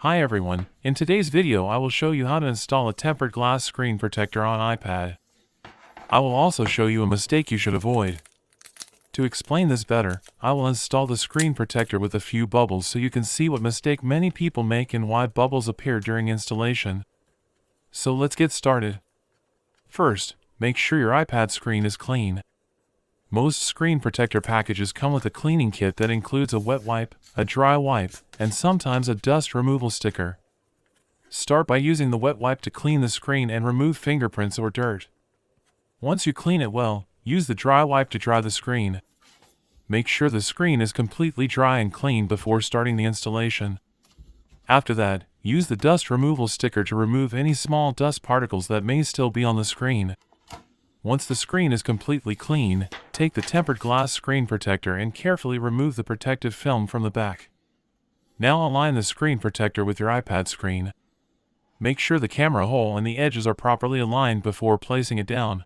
Hi everyone, in today's video I will show you how to install a tempered glass screen protector on iPad. I will also show you a mistake you should avoid. To explain this better, I will install the screen protector with a few bubbles so you can see what mistake many people make and why bubbles appear during installation. So let's get started. First, make sure your iPad screen is clean. Most screen protector packages come with a cleaning kit that includes a wet wipe, a dry wipe, and sometimes a dust removal sticker. Start by using the wet wipe to clean the screen and remove fingerprints or dirt. Once you clean it well, use the dry wipe to dry the screen. Make sure the screen is completely dry and clean before starting the installation. After that, use the dust removal sticker to remove any small dust particles that may still be on the screen. Once the screen is completely clean, take the tempered glass screen protector and carefully remove the protective film from the back. Now align the screen protector with your iPad screen. Make sure the camera hole and the edges are properly aligned before placing it down.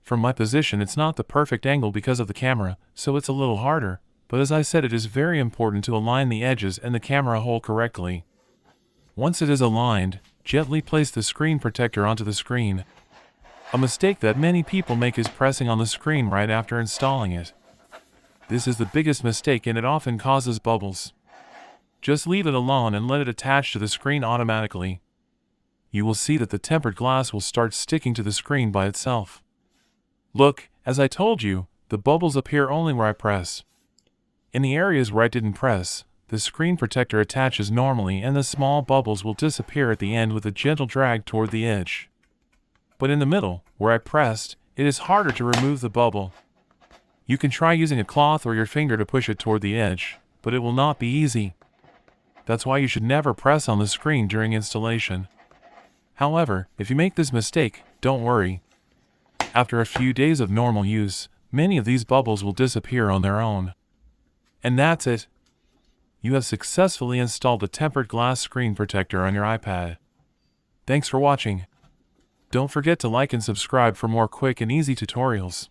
From my position, it's not the perfect angle because of the camera, so it's a little harder, but as I said, it is very important to align the edges and the camera hole correctly. Once it is aligned, gently place the screen protector onto the screen. A mistake that many people make is pressing on the screen right after installing it. This is the biggest mistake and it often causes bubbles. Just leave it alone and let it attach to the screen automatically. You will see that the tempered glass will start sticking to the screen by itself. Look, as I told you, the bubbles appear only where I press. In the areas where I didn't press, the screen protector attaches normally and the small bubbles will disappear at the end with a gentle drag toward the edge. But in the middle, where I pressed, it is harder to remove the bubble. You can try using a cloth or your finger to push it toward the edge, but it will not be easy. That's why you should never press on the screen during installation. However, if you make this mistake, don't worry. After a few days of normal use, many of these bubbles will disappear on their own. And that's it. You have successfully installed a tempered glass screen protector on your iPad. Thanks for watching. Don't forget to like and subscribe for more quick and easy tutorials.